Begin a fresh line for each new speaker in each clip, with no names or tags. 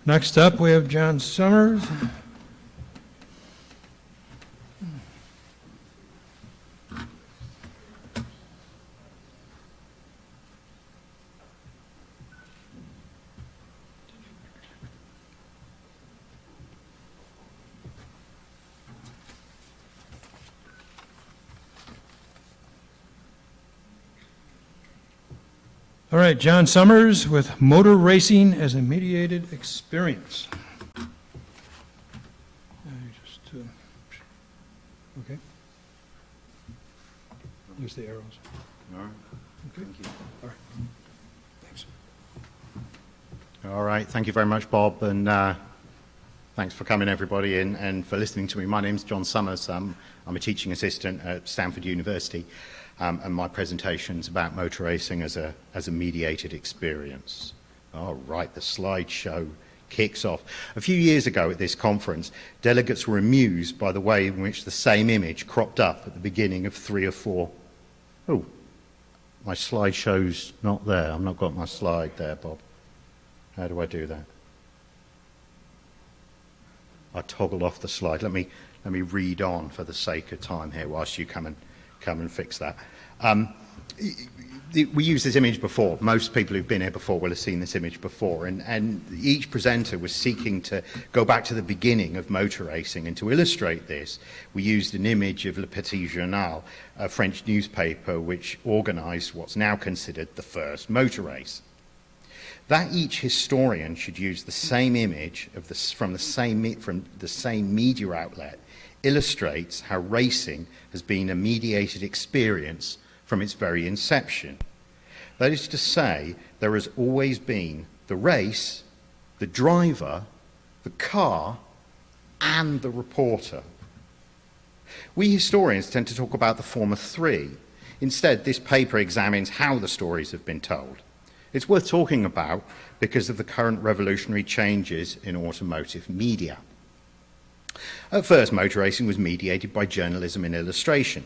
Next up, we have John Summers. All right, John Summers with Motor Racing as a Mediated Experience. Okay. Use the arrows.
All right.
Okay.
Thank you.
All right. Thanks.
All right. Thank you very much, Bob, and thanks for coming, everybody, and for listening to me. My name's John Summers. I'm a teaching assistant at Stanford University. And my presentation's about motor racing as a mediated experience. All right, the slideshow kicks off. A few years ago at this conference, delegates were amused by the way in which the same image cropped up at the beginning of 3 or 4. Oh, my slideshow's not there. I've not got my slide there, Bob. How do I do that? I toggled off the slide. Let me read on for the sake of time here whilst you come and fix that. We used this image before. Most people who've been here before will have seen this image before, and each presenter was seeking to go back to the beginning of motor racing, and to illustrate this, we used an image of Le Petit Journal, a French newspaper which organised what's now considered the first motor race. That each historian should use the same image from the same media outlet illustrates how racing has been a mediated experience from its very inception. That is to say, there has always been the race, the driver, the car, and the reporter. We historians tend to talk about the former three. Instead, this paper examines how the stories have been told. It's worth talking about because of the current revolutionary changes in automotive media. At first, motor racing was mediated by journalism and illustration.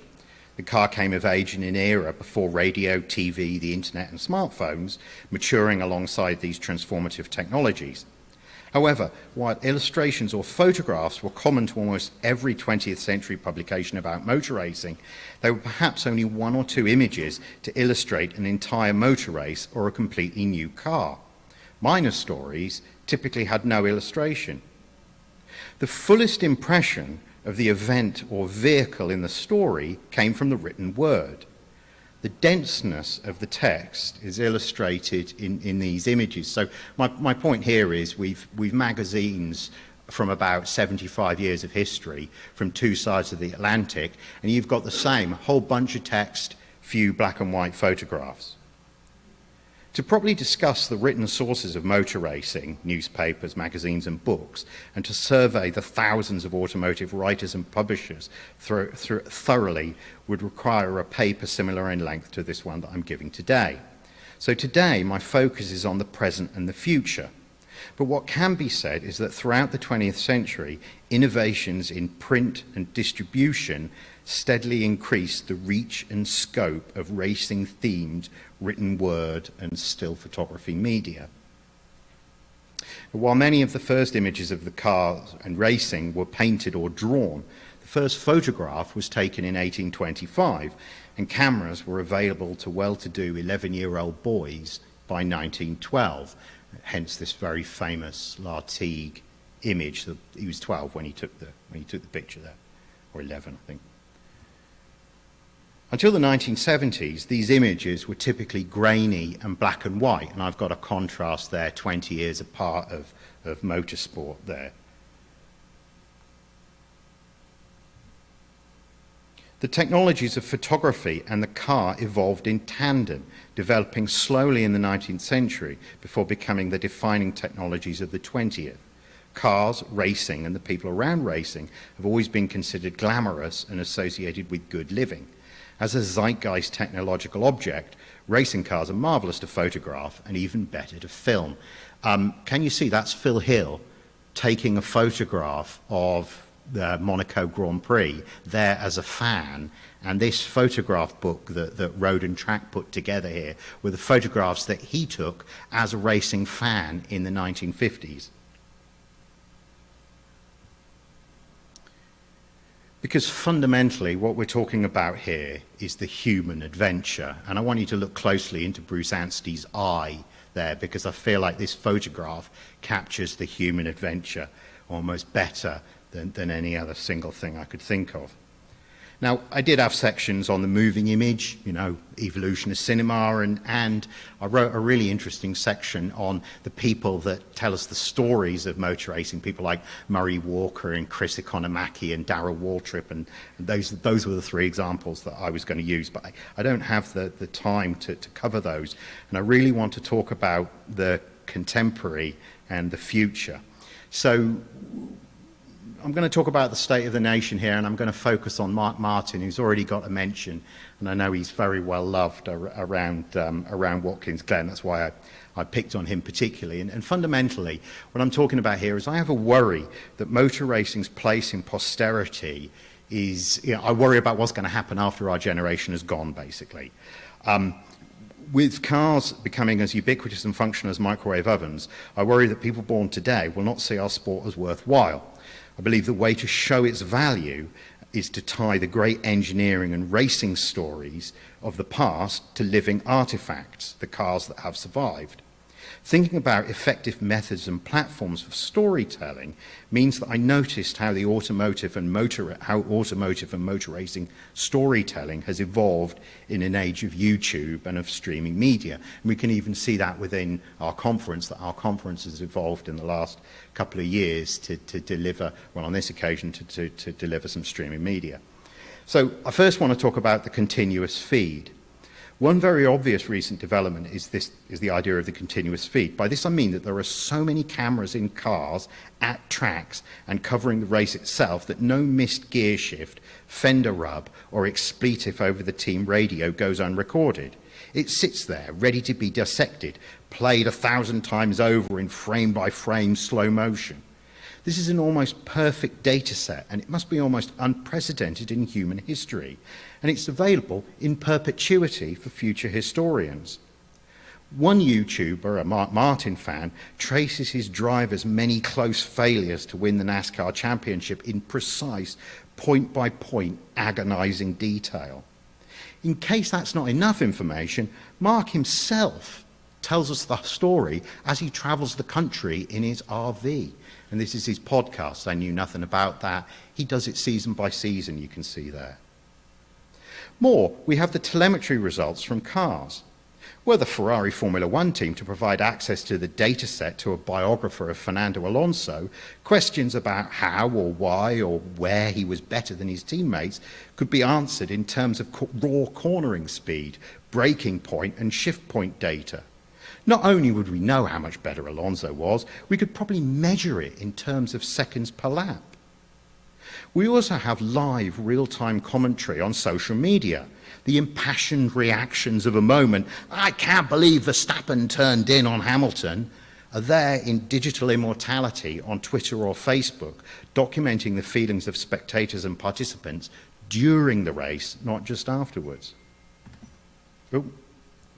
The car came of age in an era before radio, TV, the internet and smartphones, maturing alongside these transformative technologies. However, while illustrations or photographs were common to almost every 20th century publication about motor racing, there were perhaps only 1 or 2 images to illustrate an entire motor race or a completely new car. Minor stories typically had no illustration. The fullest impression of the event or vehicle in the story came from the written word. The denseness of the text is illustrated in these images. So my point here is we've magazines from about 75 years of history from 2 sides of the Atlantic, and you've got the same whole bunch of text, few black and white photographs. To properly discuss the written sources of motor racing, newspapers, magazines and books, and to survey the thousands of automotive writers and publishers thoroughly would require a paper similar in length to this one that I'm giving today. So today my focus is on the present and the future. But what can be said is that throughout the 20th century, innovations in print and distribution steadily increased the reach and scope of racing-themed written word and still photography media. While many of the first images of the car and racing were painted or drawn, the first photograph was taken in 1825, and cameras were available to well-to-do 11-year-old boys by 1912, hence this very famous Lartigue image. He was 12 when he took the picture there, or 11, I think. Until the 1970s, these images were typically grainy and black and white, and I've got a contrast there, 20 years apart of motorsport there. The technologies of photography and the car evolved in tandem, developing slowly in the 19th century before becoming the defining technologies of the 20th. Cars, racing, and the people around racing have always been considered glamorous and associated with good living. As a zeitgeist technological object, racing cars are marvellous to photograph and even better to film. Can you see that's Phil Hill taking a photograph of the Monaco Grand Prix there as a fan, and this photograph book that Road and Track put together here were the photographs that he took as a racing fan in the 1950s. Because fundamentally what we're talking about here is the human adventure. And I want you to look closely into Bruce Anstey's eye there, because I feel like this photograph captures the human adventure almost better than any other single thing I could think of. Now, I did have sections on the moving image, you know, evolution of cinema, and I wrote a really interesting section on the people that tell us the stories of motor racing, people like Murray Walker and Chris Economaki and Darrell Waltrip, and those were the three examples that I was going to use, but I don't have the time to cover those, and I really want to talk about the contemporary and the future. So I'm going to talk about the state of the nation here, and I'm going to focus on Mark Martin, who's already got a mention, and I know he's very well loved around Watkins Glen. That's why I picked on him particularly. And fundamentally, what I'm talking about here is I have a worry that motor racing's place in posterity is, you know, I worry about what's going to happen after our generation has gone, basically. With cars becoming as ubiquitous and functional as microwave ovens, I worry that people born today will not see our sport as worthwhile. I believe the way to show its value is to tie the great engineering and racing stories of the past to living artifacts, the cars that have survived. Thinking about effective methods and platforms for storytelling means that I noticed how the automotive and motor racing storytelling has evolved in an age of YouTube and of streaming media. And we can even see that within our conference, that our conference has evolved in the last couple of years to deliver, well, on this occasion, to deliver some streaming media. So I first want to talk about the continuous feed. One very obvious recent development is the idea of the continuous feed. By this I mean that there are so many cameras in cars at tracks and covering the race itself that no missed gear shift, fender rub, or expletive over the team radio goes unrecorded. It sits there, ready to be dissected, played 1,000 times over in frame-by-frame slow motion. This is an almost perfect data set, and it must be almost unprecedented in human history, and it's available in perpetuity for future historians. One YouTuber, a Mark Martin fan, traces his driver's many close failures to win the NASCAR championship in precise, point-by-point, agonizing detail. In case that's not enough information, Mark himself tells us the story as he travels the country in his RV. And this is his podcast. I knew nothing about that. He does it season by season, you can see there. More, we have the telemetry results from cars. Were the Ferrari Formula One team to provide access to the data set to a biographer of Fernando Alonso, questions about how or why or where he was better than his teammates could be answered in terms of raw cornering speed, braking point and shift point data. Not only would we know how much better Alonso was, we could probably measure it in terms of seconds per lap. We also have live real-time commentary on social media. The impassioned reactions of a moment, "I can't believe Verstappen turned in on Hamilton," are there in digital immortality on Twitter or Facebook, documenting the feelings of spectators and participants during the race, not just afterwards. Oh,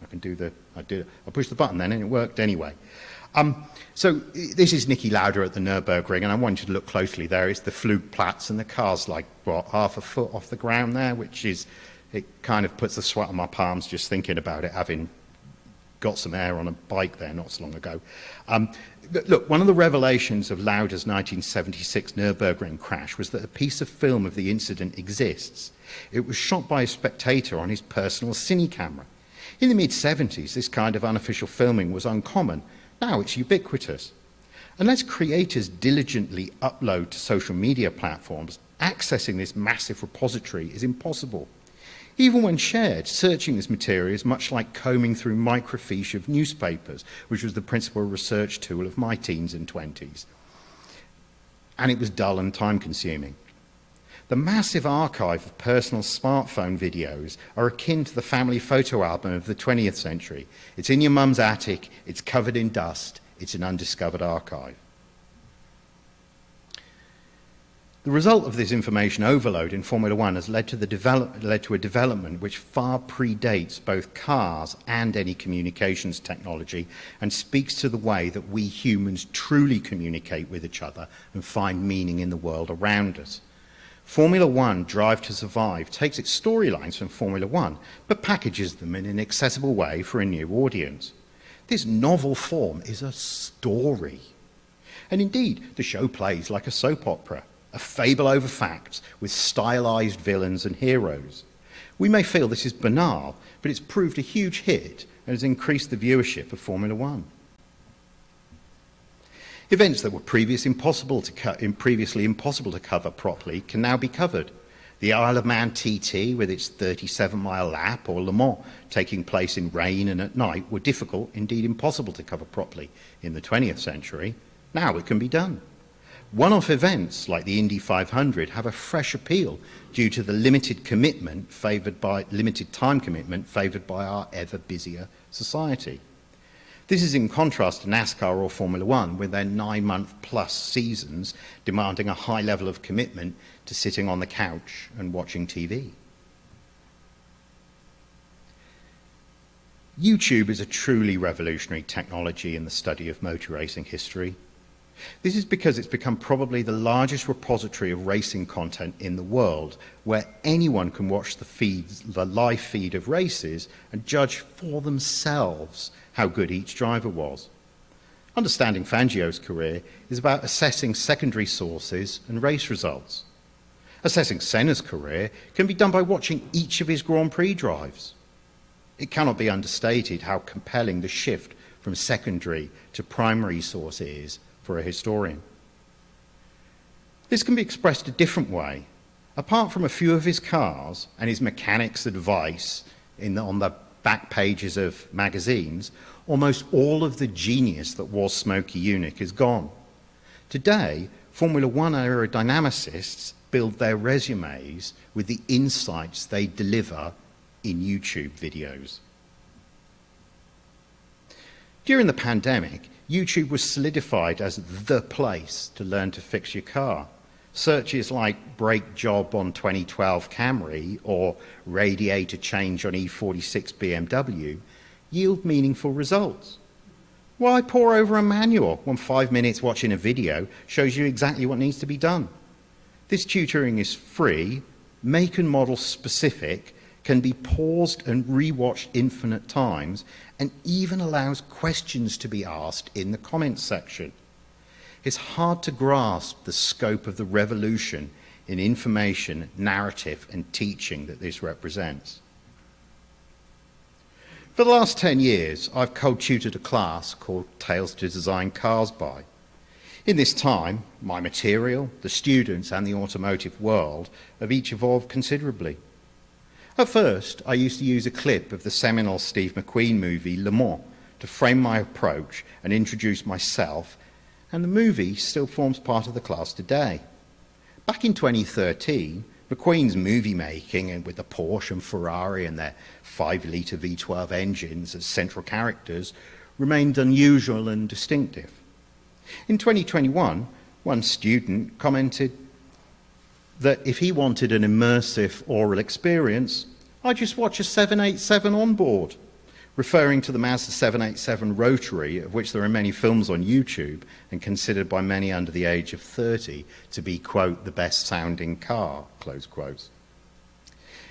I can do I pushed the button then and it worked anyway. So this is Niki Lauda at the Nürburgring, and I want you to look closely there. It's the Flugplatz, and the car's like, what, half a foot off the ground there, which is, it kind of puts the sweat on my palms just thinking about it, having got some air on a bike there not so long ago. Look, one of the revelations of Lauda's 1976 Nürburgring crash was that a piece of film of the incident exists. It was shot by a spectator on his personal cine camera. In the mid-70s, this kind of unofficial filming was uncommon. Now it's ubiquitous. Unless creators diligently upload to social media platforms, accessing this massive repository is impossible. Even when shared, searching this material is much like combing through microfiche of newspapers, which was the principal research tool of my teens and 20s. And it was dull and time-consuming. The massive archive of personal smartphone videos are akin to the family photo album of the 20th century. It's in your mum's attic, it's covered in dust, it's an undiscovered archive. The result of this information overload in Formula One has led to a development which far predates both cars and any communications technology, and speaks to the way that we humans truly communicate with each other and find meaning in the world around us. Formula One Drive to Survive takes its storylines from Formula One, but packages them in an accessible way for a new audience. This novel form is a story. And indeed, the show plays like a soap opera, a fable over facts with stylized villains and heroes. We may feel this is banal, but it's proved a huge hit and has increased the viewership of Formula One. Events that were previously impossible to cover properly can now be covered. The Isle of Man TT with its 37-mile lap, or Le Mans taking place in rain and at night, were difficult, indeed impossible to cover properly in the 20th century. Now it can be done. One-off events like the Indy 500 have a fresh appeal due to the limited time commitment favoured by our ever busier society. This is in contrast to NASCAR or Formula One, with their 9-month-plus seasons demanding a high level of commitment to sitting on the couch and watching TV. YouTube is a truly revolutionary technology in the study of motor racing history. This is because it's become probably the largest repository of racing content in the world, where anyone can watch the live feed of races and judge for themselves how good each driver was. Understanding Fangio's career is about assessing secondary sources and race results. Assessing Senna's career can be done by watching each of his Grand Prix drives. It cannot be understated how compelling the shift from secondary to primary source is for a historian. This can be expressed a different way. Apart from a few of his cars and his mechanics' advice on the back pages of magazines, almost all of the genius that was Smokey Yunick is gone. Today, Formula One aerodynamicists build their resumes with the insights they deliver in YouTube videos. During the pandemic, YouTube was solidified as the place to learn to fix your car. Searches like brake job on 2012 Camry or radiator change on E46 BMW yield meaningful results. Why pore over a manual when 5 minutes watching a video shows you exactly what needs to be done? This tutoring is free, make and model specific, can be paused and rewatched infinite times, and even allows questions to be asked in the comments section. It's hard to grasp the scope of the revolution in information, narrative, and teaching that this represents. For the last 10 years, I've co-tutored a class called Tales to Design Cars By. In this time, my material, the students, and the automotive world have each evolved considerably. At first, I used to use a clip of the seminal Steve McQueen movie Le Mans to frame my approach and introduce myself, and the movie still forms part of the class today. Back in 2013, McQueen's movie making, and with the Porsche and Ferrari and their 5-litre V12 engines as central characters, remained unusual and distinctive. In 2021, one student commented that if he wanted an immersive oral experience, I'd just watch a 787 on board, referring to the Mazda 787 Rotary, of which there are many films on YouTube and considered by many under the age of 30 to be, quote, the best sounding car, close quotes.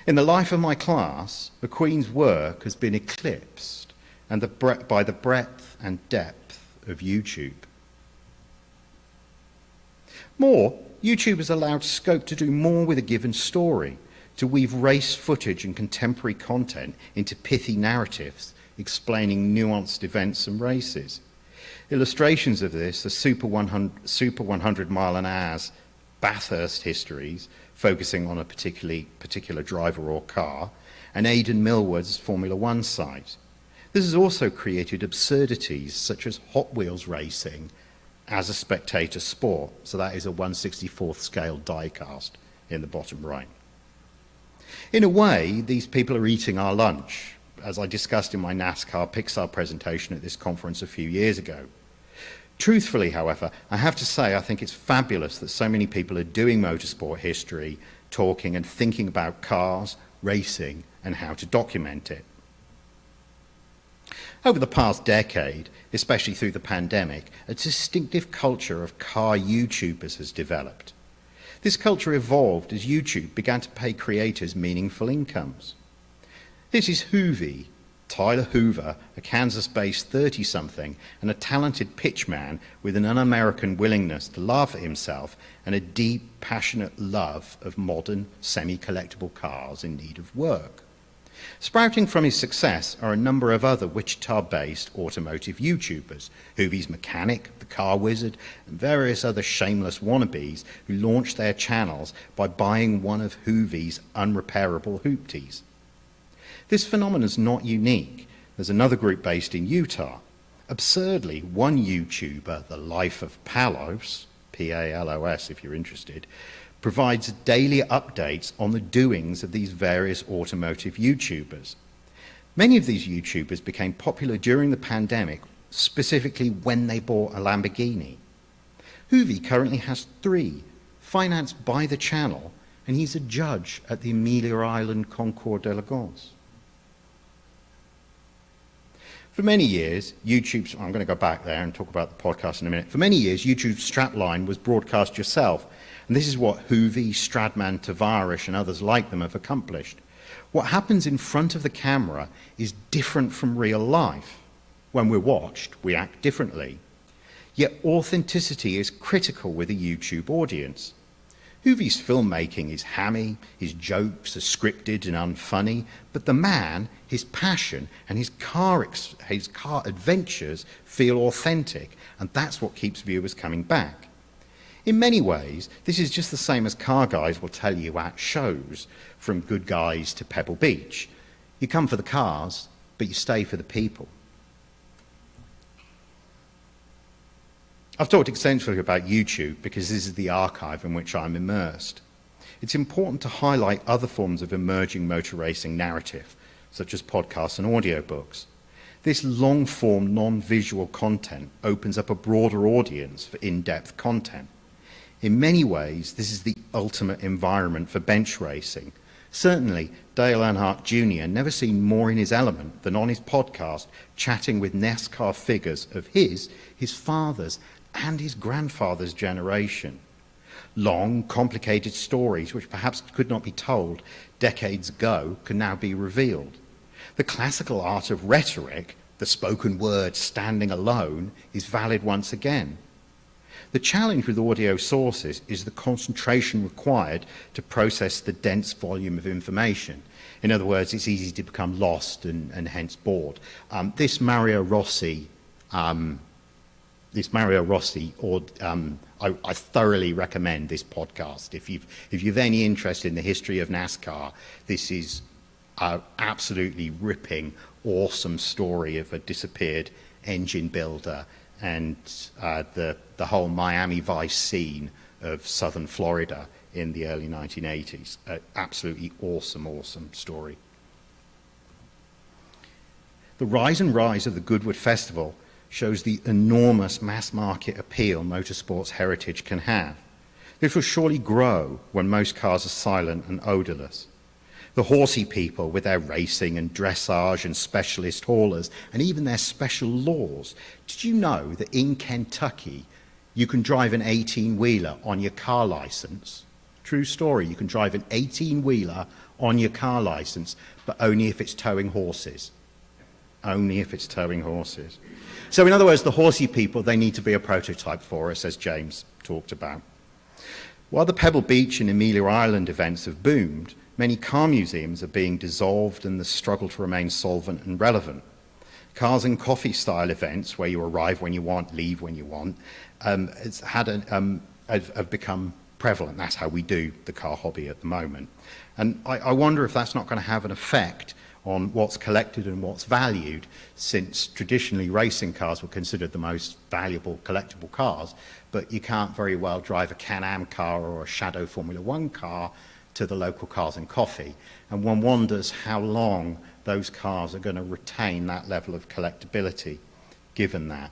In the life of my class, McQueen's work has been eclipsed by the breadth and depth of YouTube. More, YouTube has allowed scope to do more with a given story, to weave race footage and contemporary content into pithy narratives, explaining nuanced events and races. Illustrations of this are Super 100 mile an hour's Bathurst histories, focusing on a particular driver or car, and Aidan Millward's Formula One site. This has also created absurdities such as Hot Wheels racing as a spectator sport, so that is a 1/64th scale diecast in the bottom right. In a way, these people are eating our lunch, as I discussed in my NASCAR Pixar presentation at this conference a few years ago. Truthfully, however, I have to say I think it's fabulous that so many people are doing motorsport history, talking and thinking about cars, racing, and how to document it. Over the past decade, especially through the pandemic, a distinctive culture of car YouTubers has developed. This culture evolved as YouTube began to pay creators meaningful incomes. This is Hoovie, Tyler Hoover, a Kansas-based 30-something and a talented pitchman with an un-American willingness to laugh at himself and a deep, passionate love of modern, semi-collectible cars in need of work. Sprouting from his success are a number of other Wichita-based automotive YouTubers, Hoovie's Mechanic, The Car Wizard, and various other shameless wannabes who launched their channels by buying one of Hoovie's unrepairable hoopties. This phenomenon is not unique. There's another group based in Utah. Absurdly, one YouTuber, The Life of Palos, P-A-L-O-S if you're interested, provides daily updates on the doings of these various automotive YouTubers. Many of these YouTubers became popular during the pandemic, specifically when they bought a Lamborghini. Hoovie currently has 3, financed by the channel, and he's a judge at the Amelia Island Concours d'Elegance. For many years, YouTube's, I'm going to go back there and talk about the podcast in a minute. For many years, YouTube's strapline was broadcast yourself. And this is what Hoovie, Stradman, Tavares, and others like them have accomplished. What happens in front of the camera is different from real life. When we're watched, we act differently. Yet authenticity is critical with a YouTube audience. Hoovie's filmmaking is hammy, his jokes are scripted and unfunny, but the man, his passion, and his car adventures feel authentic, and that's what keeps viewers coming back. In many ways, this is just the same as car guys will tell you at shows, from Good Guys to Pebble Beach. You come for the cars, but you stay for the people. I've talked extensively about YouTube because this is the archive in which I'm immersed. It's important to highlight other forms of emerging motor racing narrative, such as podcasts and audiobooks. This long-form, non-visual content opens up a broader audience for in-depth content. In many ways, this is the ultimate environment for bench racing. Certainly, Dale Earnhardt Jr. never seemed more in his element than on his podcast, chatting with NASCAR figures of his father's, and his grandfather's generation. Long, complicated stories which perhaps could not be told decades ago can now be revealed. The classical art of rhetoric, the spoken word standing alone, is valid once again. The challenge with audio sources is the concentration required to process the dense volume of information. In other words, it's easy to become lost and hence bored. This Mario Rossi, I thoroughly recommend this podcast. If you've any interest in the history of NASCAR, this is an absolutely ripping, awesome story of a disappeared engine builder and the whole Miami Vice scene of southern Florida in the early 1980s. Absolutely awesome story. The rise and rise of the Goodwood Festival shows the enormous mass market appeal motorsports heritage can have. This will surely grow when most cars are silent and odorless. The horsey people with their racing and dressage and specialist haulers and even their special laws. Did you know that in Kentucky you can drive an 18-wheeler on your car license? True story, you can drive an 18-wheeler on your car license, but only if it's towing horses. Only if it's towing horses. So in other words, the horsey people, they need to be a prototype for us, as James talked about. While the Pebble Beach and Amelia Island events have boomed, many car museums are being dissolved and the struggle to remain solvent and relevant. Cars and coffee style events where you arrive when you want, leave when you want, have become prevalent. That's how we do the car hobby at the moment. And I wonder if that's not going to have an effect on what's collected and what's valued, since traditionally racing cars were considered the most valuable collectible cars, but you can't very well drive a Can-Am car or a Shadow Formula One car to the local Cars and Coffee. And one wonders how long those cars are going to retain that level of collectability, given that.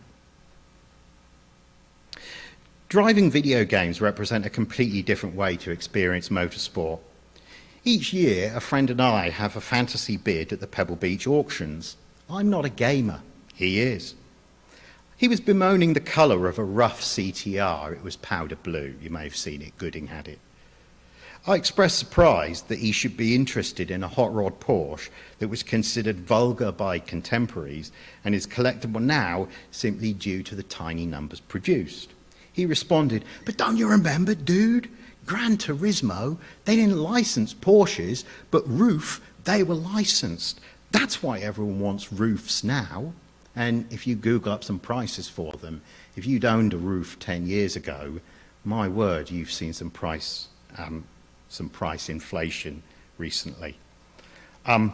Driving video games represent a completely different way to experience motorsport. Each year, a friend and I have a fantasy bid at the Pebble Beach auctions. I'm not a gamer. He is. He was bemoaning the colour of a rough CTR. It was powder blue. You may have seen it. Gooding had it. I expressed surprise that he should be interested in a hot rod Porsche that was considered vulgar by contemporaries and is collectible now simply due to the tiny numbers produced. He responded, "But don't you remember, dude? Gran Turismo, they didn't license Porsches, but roof, they were licensed. That's why everyone wants roofs now." And if you Google up some prices for them, if you'd owned a roof 10 years ago, my word, you've seen some price inflation recently. And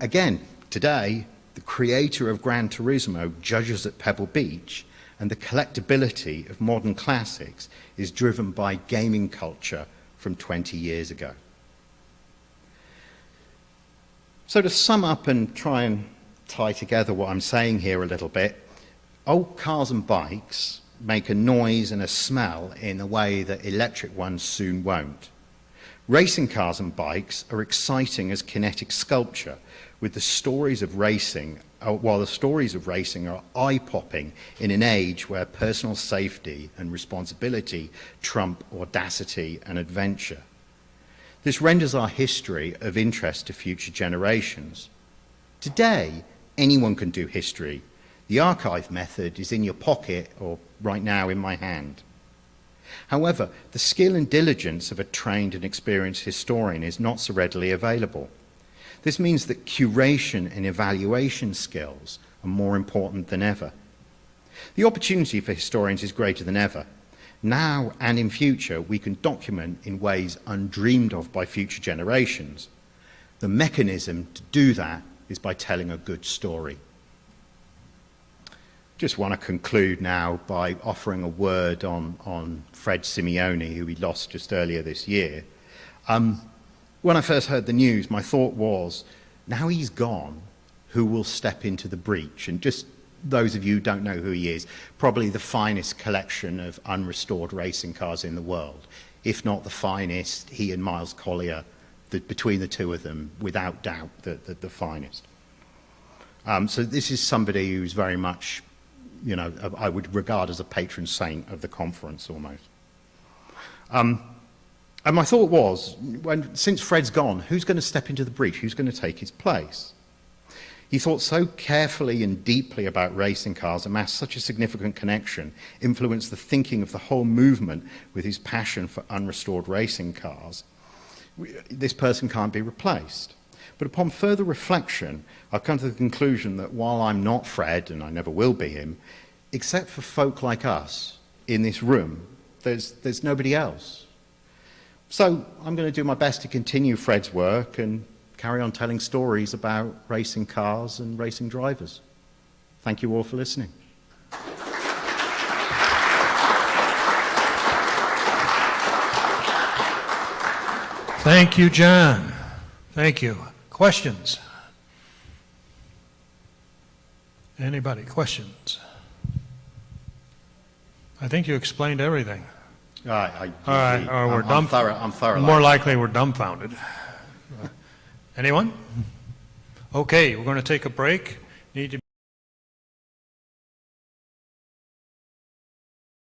again, today, the creator of Gran Turismo judges at Pebble Beach, and the collectability of modern classics is driven by gaming culture from 20 years ago. So to sum up and try and tie together what I'm saying here a little bit, old cars and bikes make a noise and a smell in a way that electric ones soon won't. Racing cars and bikes are exciting as kinetic sculpture, with the stories of racing, while the stories of racing are eye-popping in an age where personal safety and responsibility trump audacity and adventure. This renders our history of interest to future generations. Today, anyone can do history. The archive method is in your pocket or right now in my hand. However, the skill and diligence of a trained and experienced historian is not so readily available. This means that curation and evaluation skills are more important than ever. The opportunity for historians is greater than ever. Now and in future, we can document in ways undreamed of by future generations. The mechanism to do that is by telling a good story. Just want to conclude now by offering a word on Fred Simeone, who we lost just earlier this year. When I first heard the news, my thought was, now he's gone, who will step into the breach? And just those of you who don't know who he is, probably the finest collection of unrestored racing cars in the world. If not the finest, he and Miles Collier, between the two of them, without doubt, the finest. So this is somebody who's very much, you know, I would regard as a patron saint of the conference almost. And my thought was, since Fred's gone, who's going to step into the breach? Who's going to take his place? He thought so carefully and deeply about racing cars, amassed such a significant connection, influenced the thinking of the whole movement with his passion for unrestored racing cars. This person can't be replaced. But upon further reflection, I've come to the conclusion that while I'm not Fred, and I never will be him, except for folk like us in this room, there's nobody else. So I'm going to do my best to continue Fred's work and carry on telling stories about racing cars and racing drivers. Thank you all for listening.
Thank you, John. Thank you. Questions? Anybody? Questions? I think you explained everything.
All right,
I'm
thorough.
More likely we're dumbfounded. Anyone? Okay, we're going to take a break. Need to